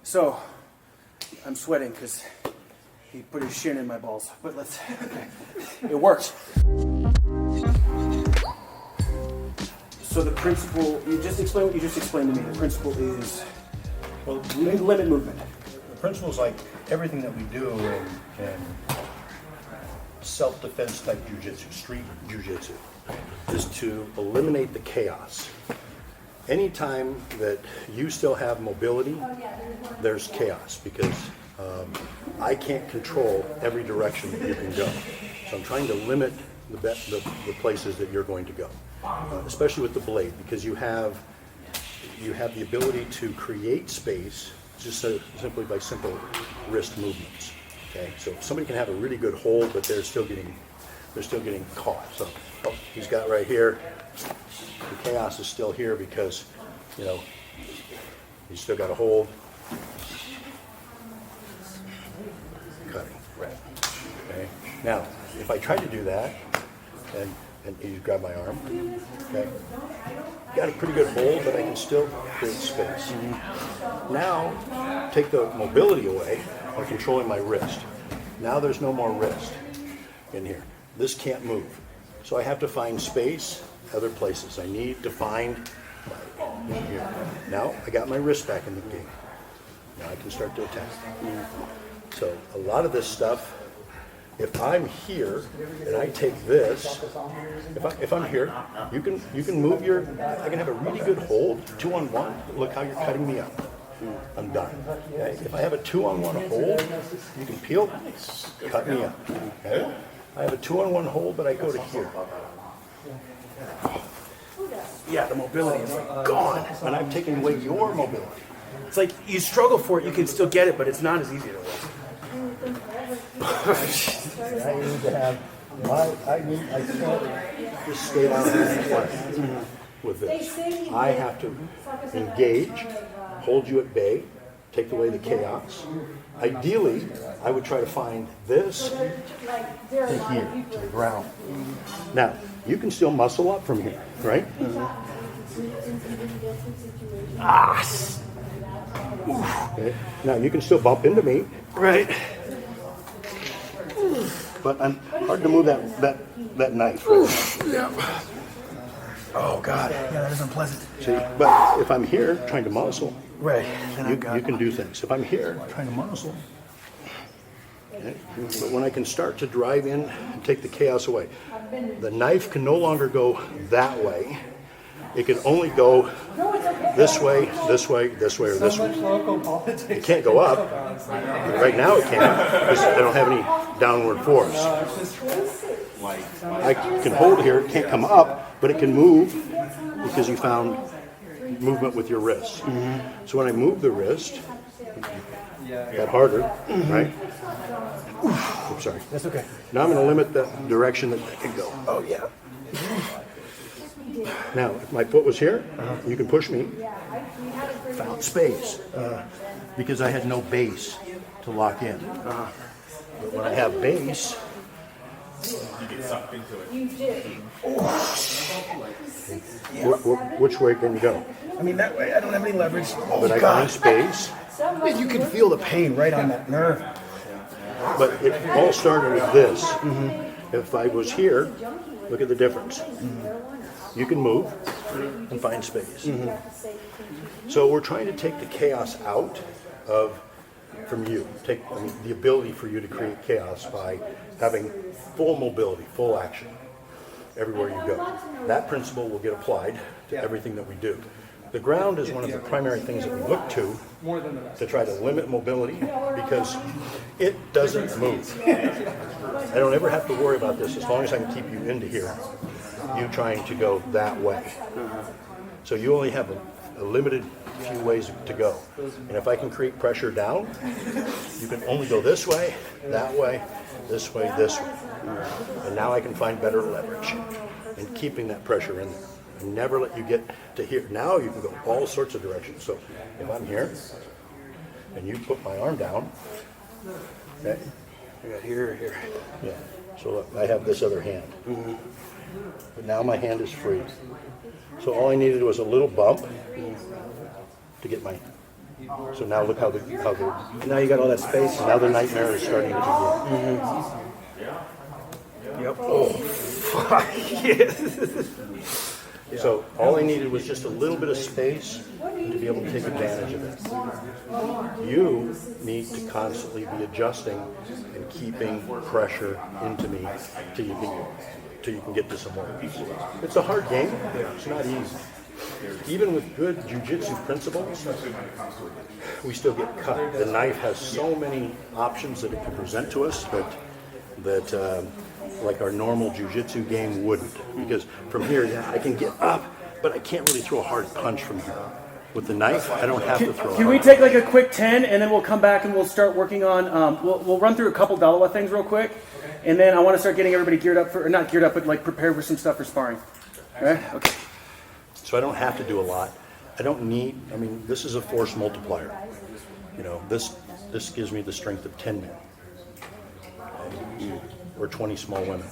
So, I'm sweating because he put his shin in my balls. But let's, okay. It worked. So the principle, you just explained what you just explained to me. The principle is, Well, limit movement. the principle is like everything that we do in self-defense type jiu-jitsu, street jiu-jitsu, is to eliminate the chaos. Anytime that you still have mobility, there's chaos because I can't control every direction that you can go. So I'm trying to limit the places that you're going to go, especially with the blade, because you have the ability to create space just simply by simple wrist movements. Okay, so somebody can have a really good hold, but they're still getting caught. So he's got right here. The chaos is still here because, you know, he's still got a hold. Cutting. Right. Okay. Now, if I try to do that, and you grab my arm, okay, got a pretty good hold, but I can still create space. Now, take the mobility away by controlling my wrist. Now there's no more wrist in here. This can't move. So I have to find space other places. I need to find here. Now I got my wrist back in the game. Now I can start to attack. So a lot of this stuff, if I'm here and I take this, if I'm here, you can move your. I can have a really good hold, 2-on-1. Look how you're cutting me up. I'm done. Okay? If I have a 2-on-1 hold, you can peel, cut me up. Okay? I have a 2-on-1 hold, but I go to here. Yeah, the mobility is Gone, and I've taken away your mobility. It's like you struggle for it, you can still get it, but it's not as easy to work. I need to have I can't just stay down here and play with this. I have to engage, hold you at bay, take away the chaos. Ideally, I would try to find this to here, to the ground. Now, you can still muscle up from here, right? Okay. Now, you can still bump into me, Right. but I'm hard to move that knife. Right? Yeah. Oh God. Yeah, that is unpleasant. See, but if I'm here trying to muscle, Right. you can do things. If I'm here trying to muscle, okay, but when I can start to drive in and take the chaos away, the knife can no longer go that way. It can only go this way, this way, this way, or this way. It can't go up. Right now it can't because I don't have any downward force. I can hold here, it can't come up, but it can move because you found movement with your wrist. So when I move the wrist, got harder, right? I'm sorry. That's okay. Now I'm going to limit the direction that I can go. Oh yeah. Now, if my foot was here, you can push me. Found space because I had no base to lock in. But when I have base, You get sucked into it. You did. which way can you go? I mean that way I don't have any leverage. But I find space. Man, you can feel the pain right on that nerve. But it all started with this. If I was here, look at the difference. You can move and find space. So we're trying to take the chaos out from you. Take the ability for you to create chaos by having full mobility, full action everywhere you go. That principle will get applied to everything that we do. The ground is one of the primary things that we look to try to limit mobility because it doesn't move. I don't ever have to worry about this as long as I can keep you into here, you trying to go that way. So you only have a limited few ways to go. And if I can create pressure down, you can only go this way, this way, this way. And now I can find better leverage in keeping that pressure in there. And never let you get to here. Now you can go all sorts of directions. So if I'm here and you put my arm down, okay, I got here. yeah. So look, I have this other hand. But now my hand is free. So all I needed was a little bump to get my So now look how the Now you got all that space. now the nightmare is starting to begin. Yep. Oh, fuck. So all I needed was just a little bit of space to be able to take advantage of it. You need to constantly be adjusting and keeping pressure into me till you can get to some more. It's a hard game. It's not easy. Even with good jiu-jitsu principles, we still get cut. The knife has so many options that it can present to us that like our normal jiu-jitsu game wouldn't. Because from here, yeah, I can get up, but I can't really throw a hard punch from here. With the knife, I don't have to throw. Can we take like a quick 10 and then we'll come back and we'll start working on, we'll run through a couple Dalawa things real quick. And then I want to start getting everybody geared up for, or not geared up, but like prepared for some stuff for sparring. All right? Okay. So I don't have to do a lot. I don't need, I mean, this is a force multiplier. You know, this gives me the strength of 10 men. Or 20 small women.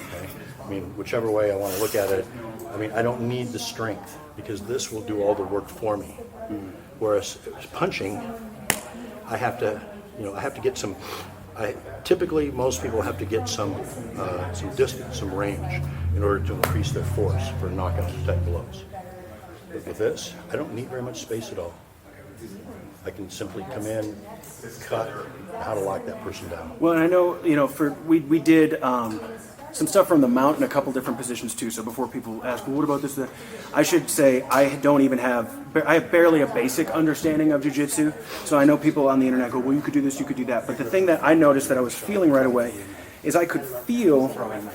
Okay? I mean, whichever way I want to look at it, I mean, I don't need the strength because this will do all the work for me. Whereas punching, I have to get some. Typically, most people have to get some distance, some range, in order to increase their force for knockout type blows. But with this, I don't need very much space at all. I can simply come in, cut, how to lock that person down. Well, and I know, we did some stuff from the mount in a couple different positions too. So before people ask, well, what about this? I should say I have barely a basic understanding of jiu-jitsu. So I know people on the internet go, well, you could do this, you could do that. But the thing that I noticed that I was feeling right away is I could feel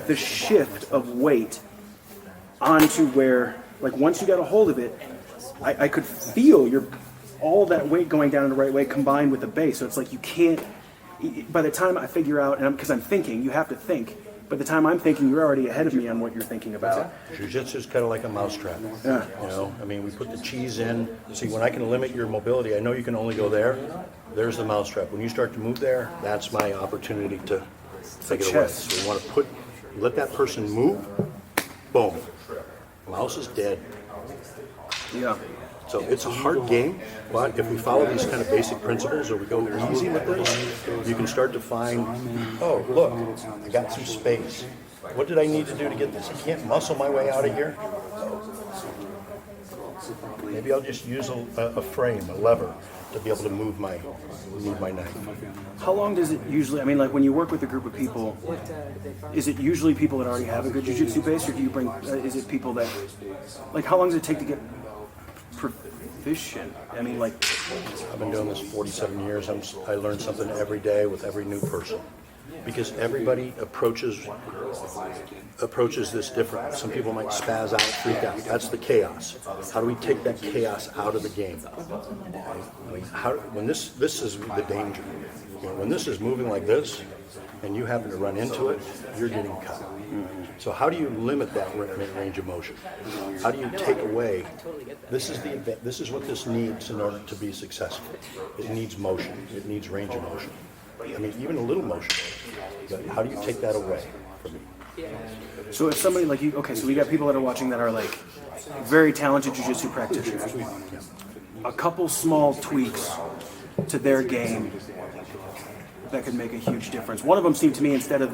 the shift of weight onto where, like once you got a hold of it, I could feel all that weight going down in the right way combined with the base. So it's like you can't, by the time I figure out, and because I'm thinking, you have to think. By the time I'm thinking, you're already ahead of me on what you're thinking about. Jiu-jitsu is kind of like a mousetrap. Yeah. You know, I mean, we put the cheese in. See, when I can limit your mobility, I know you can only go there. There's the mousetrap. When you start to move there, that's my opportunity to take it away. So we want to let that person move. Boom. Mouse is dead. Yeah. So it's a hard game, but if we follow these kind of basic principles or we go easy with this, you can start to find, oh, look, I got some space. What did I need to do to get this? I can't muscle my way out of here. Maybe I'll just use a frame, a lever, to be able to move my knife. How long does it usually, I mean, like when you work with a group of people, is it usually people that already have a good jiu-jitsu base, or do you bring, is it people that, like how long does it take to get proficient? I mean, like, I've been doing this 47 years. I learn something every day with every new person, because everybody approaches this different. Some people might spaz out, freak out. That's the chaos. How do we take that chaos out of the game? I mean, when this is the danger. You know, when this is moving like this, and you happen to run into it, you're getting cut. So how do you limit that range of motion? How do you take away? This is what this needs in order to be successful. It needs motion. It needs range of motion. I mean, even a little motion. But how do you take that away from me? so if somebody like you, okay, so we got people that are watching that are like very talented jiu-jitsu practitioners. A couple small tweaks to their game that could make a huge difference. One of them seemed to me, instead of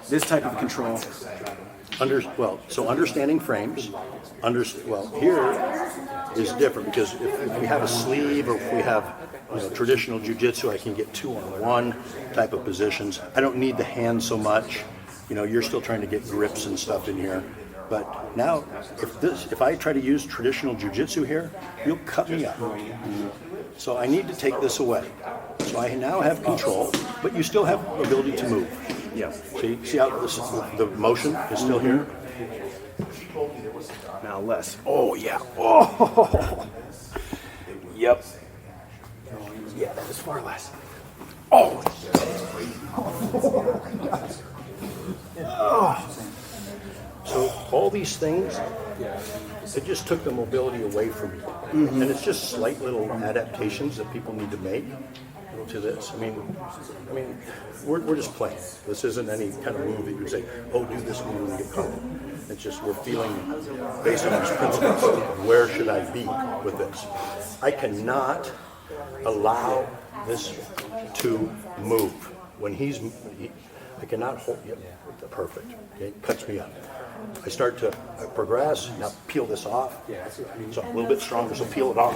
this type of control. So understanding frames. Here is different because if we have a sleeve or if we have traditional jiu-jitsu, I can get 2-on-1 type of positions. I don't need the hand so much. You're still trying to get grips and stuff in here. But now, if I try to use traditional jiu-jitsu here, you'll cut me up. So I need to take this away. So I now have control, but you still have ability to move. Yeah. See how the motion is still here? Now less. Oh yeah. Oh. Yep. Yeah, that is far less. Oh. So all these things, it just took the mobility away from you. And it's just slight little adaptations that people need to make to this. I mean, we're just playing. This isn't any kind of move that you would say, oh, do this move and get caught. It's just we're feeling, based on these principles, where should I be with this? I cannot allow this to move. When I cannot hold, yep, perfect, okay, cuts me up. I start to progress, now peel this off, so I'm a little bit stronger, so peel it off.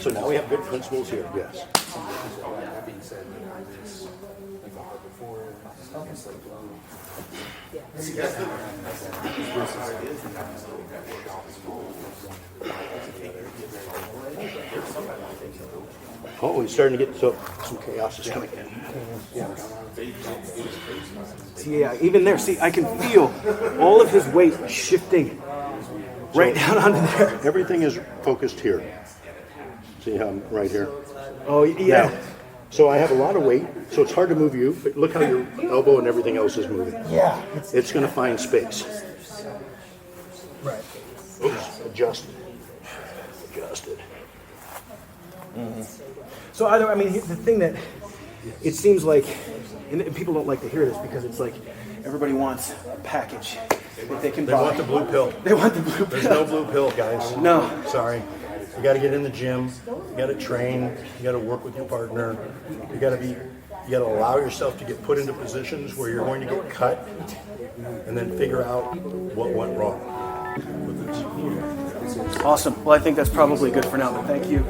So now we have good principles here, yes. That being said, like I said before, it's like Oh, he's starting to get, so some chaos is coming in. See, yeah, even there, see, I can feel all of his weight shifting right down onto there. Everything is focused here. See how I'm right here? Oh, yeah. Now, so I have a lot of weight, so it's hard to move you, but look how your elbow and everything else is moving. Yeah. It's going to find space. Right. Oops, adjusted. Adjusted. So, I mean, the thing that it seems like, and people don't like to hear this because it's like everybody wants a package that they can buy. They want the blue pill. They want the blue There's pill. no blue pill, guys. No. Sorry. You got to get in the gym. You got to train. You got to work with your partner. You got to allow yourself to get put into positions where you're going to get cut, and then figure out what went wrong with this. Awesome. Well, I think that's probably good for now, but thank you.